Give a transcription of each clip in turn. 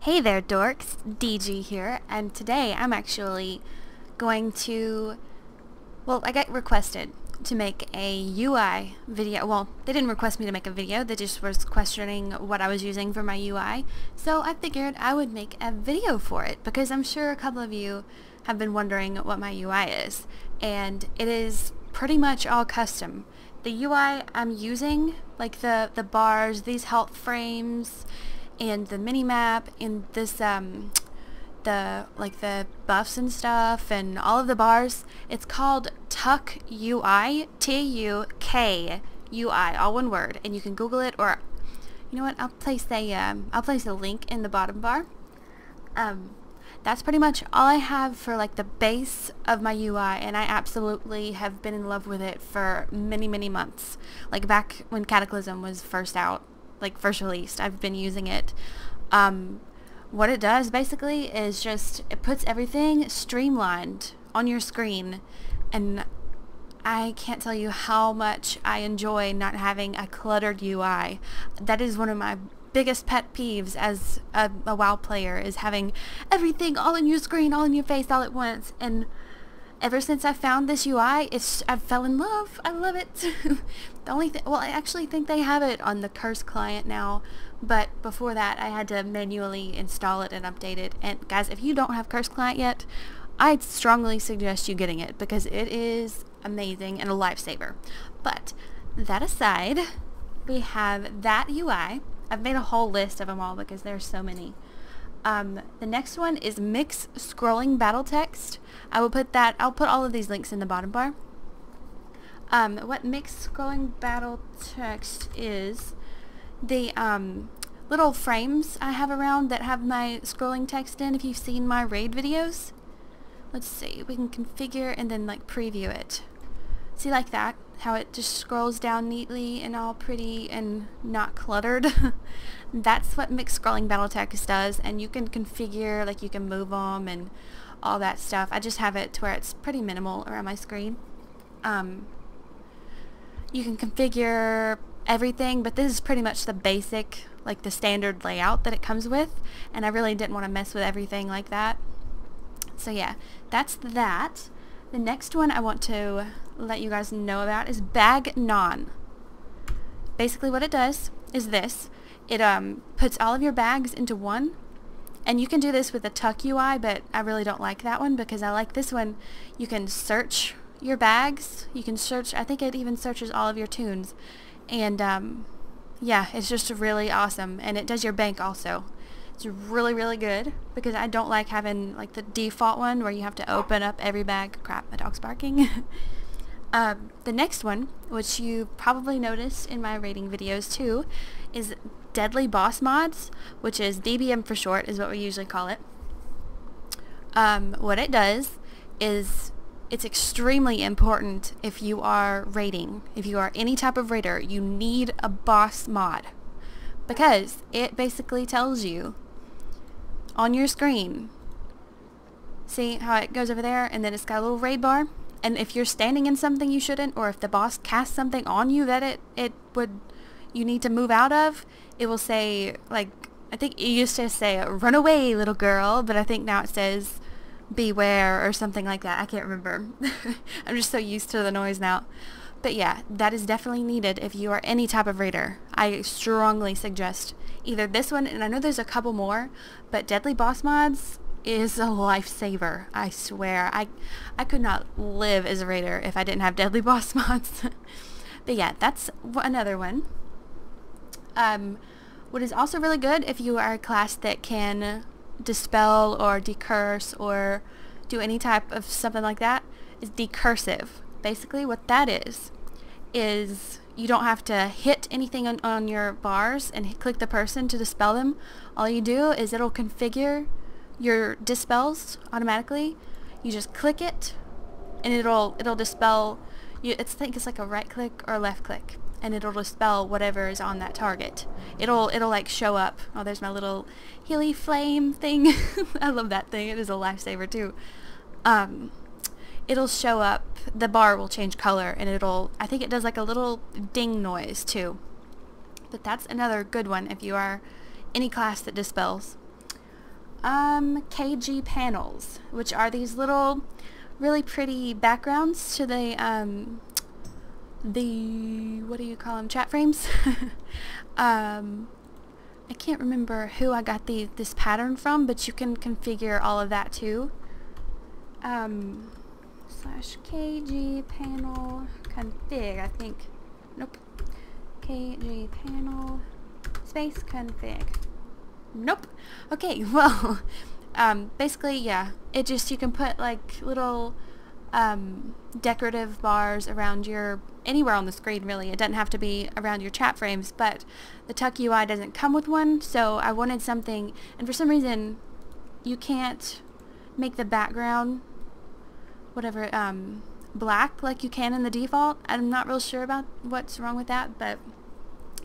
Hey there dorks, DG here, and today I'm actually going to, I got requested to make a UI video. Well, they didn't request me to make a video, they just was questioning what I was using for my UI, so I figured I would make a video for it, because I'm sure a couple of you have been wondering what my UI is, and it is pretty much all custom. The UI I'm using, like the bars, these health frames, and the mini-map, and this the buffs and stuff, and all of the bars, it's called Tukui, Tukui, all one word, and you can Google it, or you know what, I'll place a link in the bottom bar. That's pretty much all I have for like the base of my UI, and I absolutely have been in love with it for many months. Like back when Cataclysm was first released, I've been using it. What it does basically is just, it puts everything streamlined on your screen, and I can't tell you how much I enjoy not having a cluttered UI. That is one of my biggest pet peeves as a WoW player, is having everything all in your screen, all in your face, all at once. And ever since I found this UI, I fell in love. I love it. The only thing, well, I actually think they have it on the Curse client now, but before that I had to manually install it and update it. And guys, if you don't have Curse client yet, I'd strongly suggest you getting it, because it is amazing and a lifesaver. But that aside, we have that UI. I've made a whole list of them all because there's so many. The next one is mix scrolling battle text. I'll put all of these links in the bottom bar. What mix scrolling battle text is, the little frames I have around that have my scrolling text in. If you've seen my raid videos, let's see, we can configure and then like preview it. See, like that, how it just scrolls down neatly and all pretty and not cluttered. That's what mixed scrolling battle text does, and you can configure, like you can move them and all that stuff. I just have it to where it's pretty minimal around my screen. You can configure everything, but this is pretty much the basic, like the standard layout that it comes with, and I really didn't want to mess with everything like that. So yeah, that's that. The next one I want to let you guys know about is add-on. Basically what it does is this. It puts all of your bags into one, and you can do this with the Tuck UI, but I really don't like that one because I like this one. You can search your bags, you can search, I think it even searches all of your tunes, and yeah, it's just really awesome, and it does your bank also. It's really good, because I don't like having like the default one where you have to open up every bag. Crap, my dog's barking. The next one, which you probably noticed in my rating videos too, is Deadly Boss Mods, which is DBM for short, is what we usually call it. What it does is, it's extremely important if you are raiding. If you are any type of raider, you need a boss mod, because it basically tells you on your screen, see how it goes over there, and then it's got a little raid bar, and if you're standing in something you shouldn't, or if the boss casts something on you that you need to move out of, it will say, like, I think it used to say run away little girl, but I think now it says beware or something like that. I can't remember. I'm just so used to the noise now. But yeah, that is definitely needed if you are any type of raider. I strongly suggest either this one, and I know there's a couple more, but Deadly Boss Mods is a lifesaver. I swear. I could not live as a raider if I didn't have Deadly Boss Mods. But yeah, that's another one. What is also really good if you are a class that can dispel or decurse or do any type of something like that, is decursive. Basically what that is you don't have to hit anything on your bars and click the person to dispel them. All you do is it'll configure your dispels automatically. You just click it and it'll dispel you. I think it's like a right click or a left click, and it'll dispel whatever is on that target. It'll like show up. Oh, there's my little Healy Flame thing. I love that thing. It is a lifesaver too. It'll show up, the bar will change color, and I think it does like a little ding noise too. But that's another good one if you are any class that dispels. KG panels, which are these little really pretty backgrounds to the what do you call them, chat frames. I can't remember who I got this pattern from, but you can configure all of that too. Slash KG panel config, I think. Nope. KG panel space config. Nope. Okay, well, basically, yeah, it just, you can put like little decorative bars around anywhere on the screen, really. It doesn't have to be around your chat frames, but the Tuck UI doesn't come with one, so I wanted something, and for some reason you can't make the background whatever black like you can in the default. I'm not real sure about what's wrong with that, but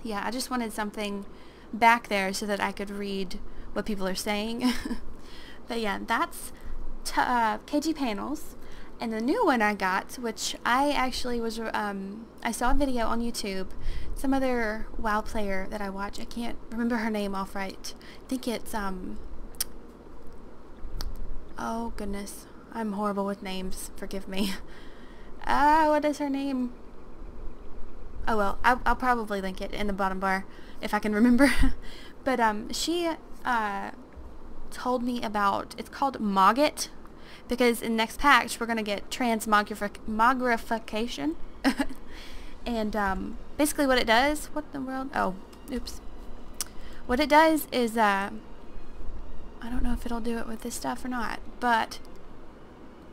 yeah, I just wanted something back there so that I could read what people are saying. But yeah, that's KG panels. And the new one I got, which I actually was, I saw a video on YouTube, some other WoW player that I watch, I can't remember her name off right. I think it's, oh goodness, I'm horrible with names, forgive me. What is her name? Oh well, I'll probably link it in the bottom bar if I can remember. But she told me about, it's called Mogget, because in next patch we're going to get transmogrification. And basically what it does, what in the world, oh, oops. What it does is, I don't know if it'll do it with this stuff or not, but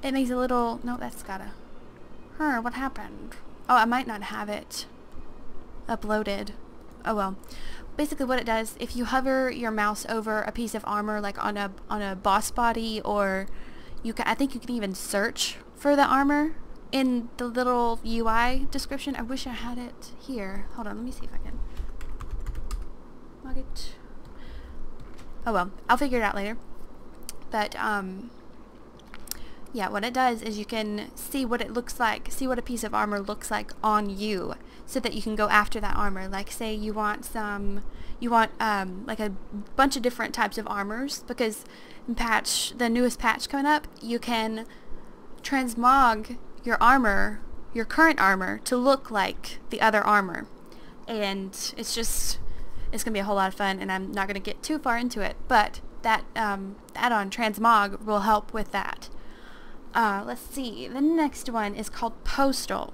it makes a little, no, that's gotta, what happened? Oh, I might not have it uploaded. Oh well. Basically what it does, if you hover your mouse over a piece of armor, like on a boss body, or I think you can even search for the armor in the little UI description. I wish I had it here. Hold on, let me see if I can log it. Oh well, I'll figure it out later. But yeah, what it does is you can see what it looks like, see what a piece of armor looks like on you, so that you can go after that armor. Like say you want like a bunch of different types of armors, because in the newest patch coming up, you can transmog your armor, your current armor, to look like the other armor. And it's gonna be a whole lot of fun, and I'm not gonna get too far into it, but that add-on transmog will help with that. Let's see, the next one is called Postal,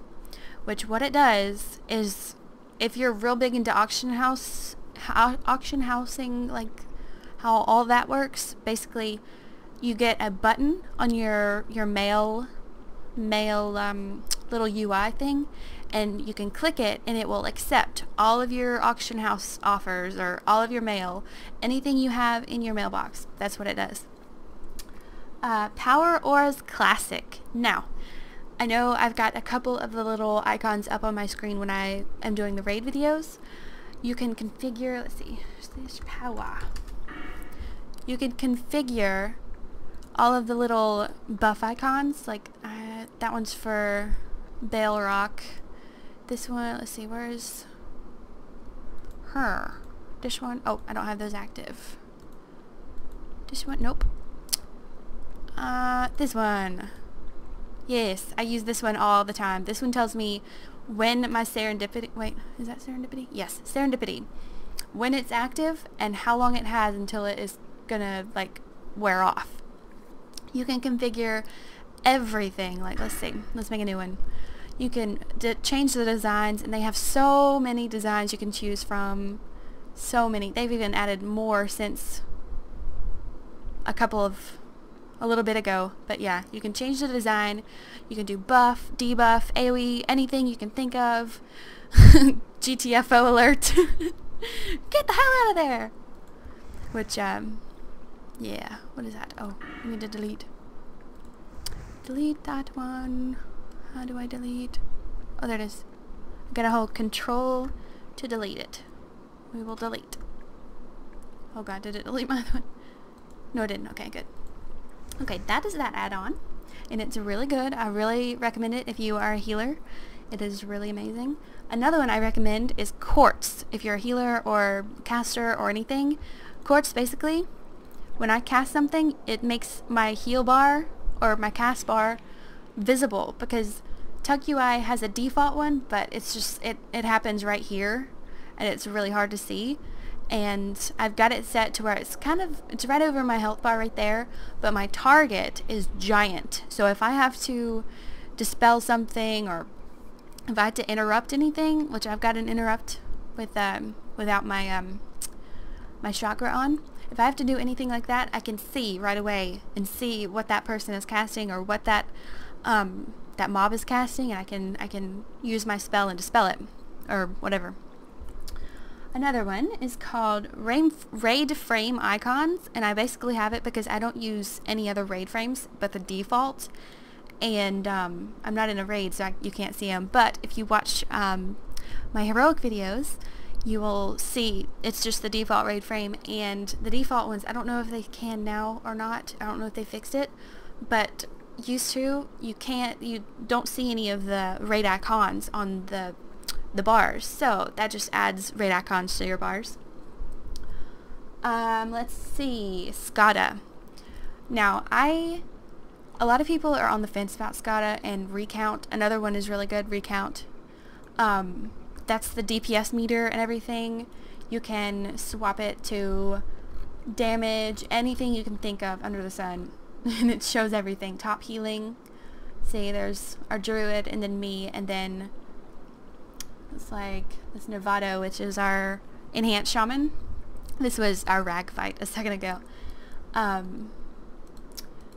which what it does is, if you're real big into auction housing, like how all that works, basically you get a button on your mail little UI thing, and you can click it and it will accept all of your auction house offers or all of your mail, anything you have in your mailbox. That's what it does. Power Auras Classic. Now, I know I've got a couple of the little icons up on my screen when I am doing the raid videos. You can configure, let's see, this power. You can configure all of the little buff icons, like that one's for Bale Rock. This one, let's see, where's her? This one, oh, I don't have those active. This one, nope. This one. Yes, I use this one all the time. This one tells me when my serendipity, wait, is that serendipity? Yes, serendipity. When it's active and how long it has until it is gonna like wear off. You can configure everything. Like, let's see, let's make a new one. You can change the designs, and they have so many designs you can choose from. So many. They've even added more since a little bit ago. But yeah, you can change the design. You can do buff, debuff, AoE, anything you can think of. GTFO alert. Get the hell out of there. Which, yeah, what is that? Oh, I need to delete. Delete that one. How do I delete? Oh, there it is. I gotta hold control to delete it. We will delete. Oh god, did it delete my other one? No, it didn't. Okay, good. Okay, that is that add-on, and it's really good. I really recommend it if you are a healer. It is really amazing. Another one I recommend is Quartz. If you're a healer or caster or anything, Quartz basically, when I cast something, it makes my heal bar or my cast bar visible, because Tukui has a default one, but it's just, it happens right here, and it's really hard to see. And I've got it set to where it's it's right over my health bar right there, but my target is giant. So if I have to dispel something, or if I had to interrupt anything, which I've got an interrupt with without my my chakra on, if I have to do anything like that, I can see right away and see what that person is casting, or what that that mob is casting, and I can use my spell and dispel it, or whatever. Another one is called Raid Frame Icons, and I basically have it because I don't use any other raid frames but the default, and I'm not in a raid, so you can't see them. But if you watch my heroic videos, you will see it's just the default raid frame, and the default ones, I don't know if they can now or not. I don't know if they fixed it, but used to, you don't see any of the raid icons on the bars, so that just adds raid icons to your bars. Let's see, Skada. Now, a lot of people are on the fence about Skada, and Recount, another one is really good, Recount. That's the DPS meter and everything. You can swap it to damage, anything you can think of under the sun, and it shows everything. Top healing, see, there's our druid, and then me, and then it's like this Novato, which is our enhanced shaman. This was our rag fight a second ago.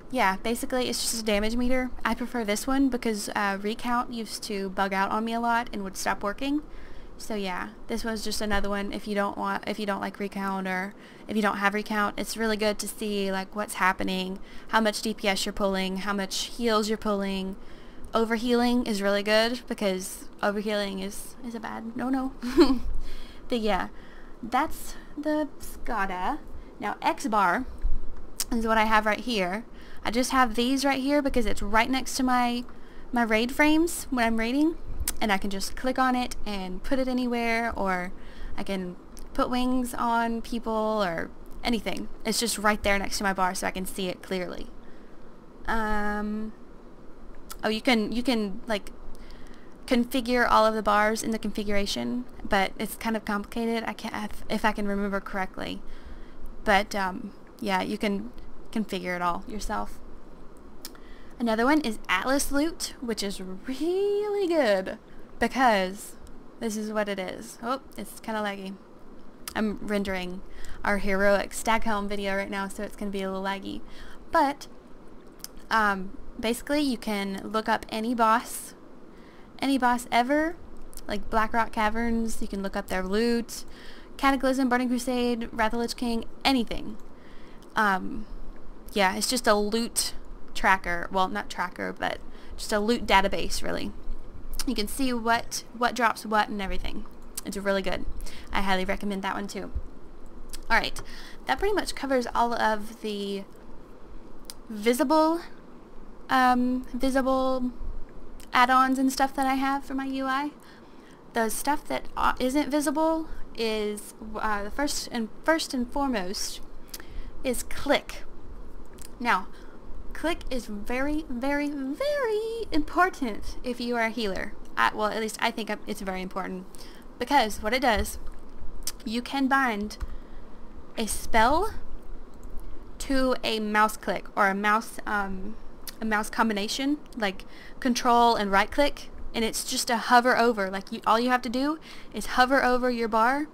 Yeah, basically it's just a damage meter. I prefer this one because Recount used to bug out on me a lot and would stop working. So yeah, this was just another one. If you don't like Recount, or if you don't have Recount, it's really good to see like what's happening, how much DPS you're pulling, how much heals you're pulling. Overhealing is really good, because overhealing is a bad no. But yeah, that's the Skada. Now X-bar is what I have right here. I just have these right here because it's right next to my raid frames when I'm raiding, and I can just click on it and put it anywhere, or I can put wings on people or anything. It's just right there next to my bar, so I can see it clearly. Oh, you can like configure all of the bars in the configuration, but it's kind of complicated. I can't, if I can remember correctly, but yeah, you can configure it all yourself. Another one is Atlas Loot, which is really good because this is what it is. Oh, it's kind of laggy. I'm rendering our heroic Staghelm video right now, so it's going to be a little laggy. But basically, you can look up any boss ever, like Blackrock Caverns. You can look up their loot, Cataclysm, Burning Crusade, Wrath of the Lich King, anything. Yeah, it's just a loot tracker. Well, not tracker, but just a loot database, really. You can see what drops what and everything. It's really good. I highly recommend that one too. Alright, that pretty much covers all of the visible add-ons and stuff that I have for my UI. The stuff that isn't visible is the first and foremost is click. Now, click is very, very, very important if you are a healer. Well, at least I think it's very important, because what it does, you can bind a spell to a mouse click, or a mouse combination, like control and right click, and it's just a hover over. Like all you have to do is hover over your bar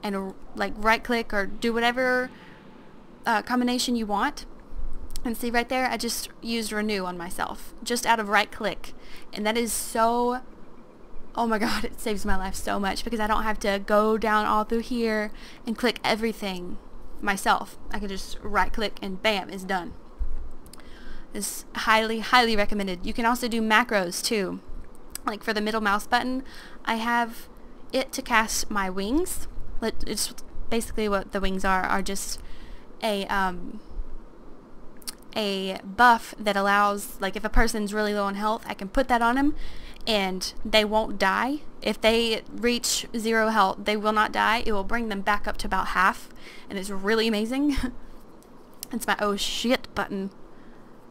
and like right click or do whatever combination you want. And see right there, I just used renew on myself just out of right click, and that is so, oh my god, it saves my life so much, because I don't have to go down all through here and click everything myself. I can just right click and bam, it's done. It's highly, highly recommended. You can also do macros too. Like for the middle mouse button, I have it to cast my wings. It's basically what the wings are just a buff that allows, like if a person's really low on health, I can put that on them and they won't die. If they reach 0 health, they will not die. It will bring them back up to about half, and it's really amazing. It's my oh shit button.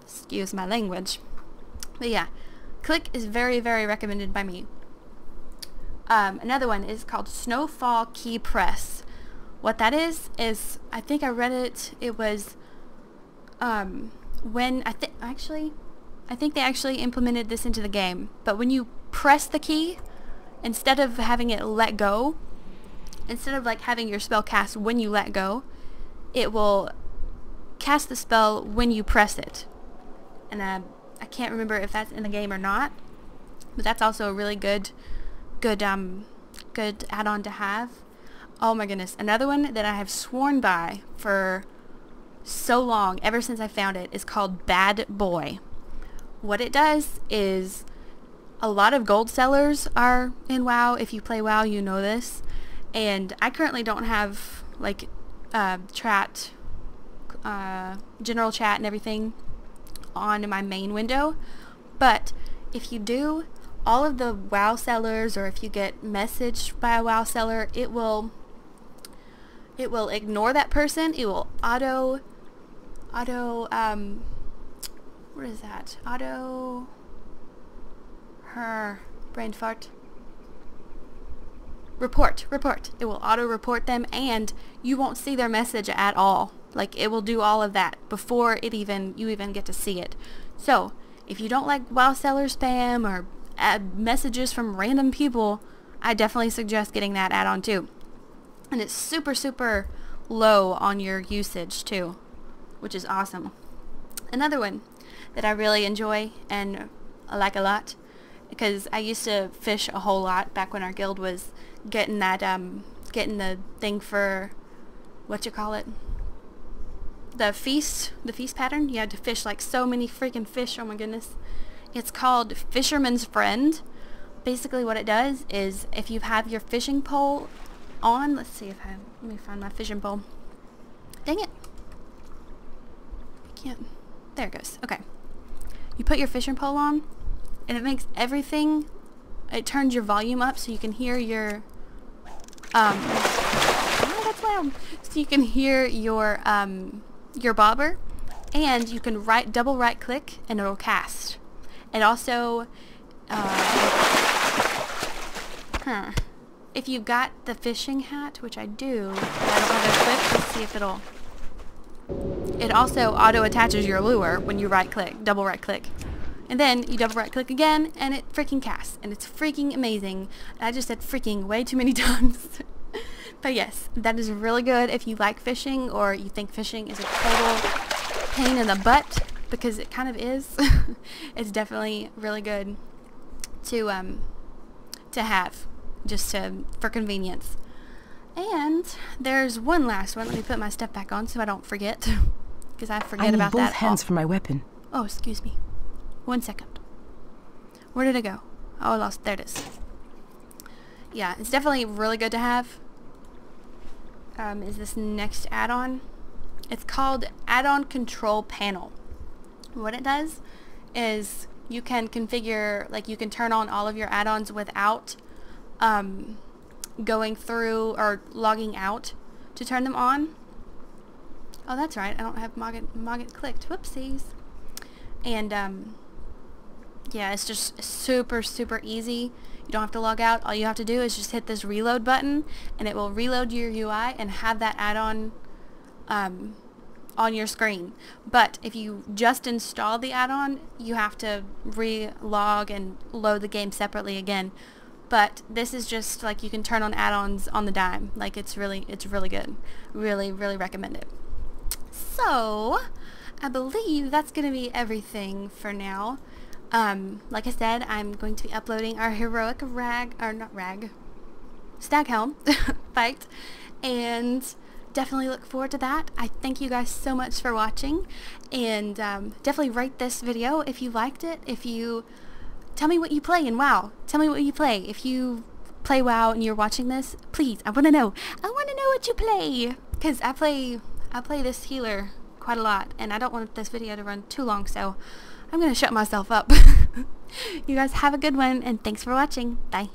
Excuse my language. But yeah, Click is very, very recommended by me. Another one is called Snowfall Key Press. What that is I think I read it. It was when I think they actually implemented this into the game. But when you press the key, instead of having it let go, instead of like having your spell cast when you let go, it will cast the spell when you press it. And I can't remember if that's in the game or not, but that's also a really good add-on to have. Oh my goodness, another one that I have sworn by for so long, ever since I found it, is called Bad Boy. What it does is, a lot of gold sellers are in WoW. If you play WoW, you know this. And I currently don't have like chat, general chat and everything on my main window. But if you do, all of the WoW sellers, or if you get messaged by a WoW seller, it will ignore that person. It will auto what is that? Brain fart. Report. It will auto report them, and you won't see their message at all. Like, it will do all of that before you even get to see it. So if you don't like WoW seller spam or messages from random people, I definitely suggest getting that add-on too. And it's super, super low on your usage too, which is awesome. Another one that I really enjoy and I like a lot, because I used to fish a whole lot back when our guild was getting that getting the thing for the feast pattern. You had to fish like so many freaking fish. Oh my goodness. It's called Fisherman's Friend. Basically what it does is, if you have your fishing pole on, let me find my fishing pole. Dang it. I can't. There it goes. Okay. You put your fishing pole on, and it makes everything, it turns your volume up so you can hear your, oh, that's loud. So you can hear your bobber, and you can double right click and it'll cast. It also, if you've got the fishing hat, which I do, but I don't have it equipped, let's see if it also auto attaches your lure when you double right click. And then you double right click again and it freaking casts, and it's freaking amazing. I just said freaking way too many times. But yes, that is really good if you like fishing, or you think fishing is a total pain in the butt, because it kind of is. It's definitely really good to have, just for convenience. And there's one last one. Let me put my stuff back on so I don't forget, because I forget about that. I need both hands for my weapon. Oh, excuse me. 1 second. Where did it go? Oh, I lost. There it is. Yeah, it's definitely really good to have. Is this next add-on? It's called Add-on Control Panel. What it does is you can configure, like, you can turn on all of your add-ons without going through or logging out to turn them on. Oh, that's right. I don't have Mogget clicked. Whoopsies. And yeah, it's just super, super easy. You don't have to log out. All you have to do is just hit this reload button, and it will reload your UI and have that add-on on your screen. But if you just install the add-on, you have to re-log and load the game separately again. But this is just like, you can turn on add-ons on the dime. Like, it's really good. Really, really recommend it. So I believe that's gonna be everything for now. Like I said, I'm going to be uploading our heroic Staghelm fight, and definitely look forward to that. I thank you guys so much for watching, and definitely rate this video if you liked it. Tell me what you play in WoW. Tell me what you play. If you play WoW and you're watching this, please, I want to know. I want to know what you play, because I play this healer quite a lot, and I don't want this video to run too long, so I'm going to shut myself up. You guys have a good one, and thanks for watching. Bye.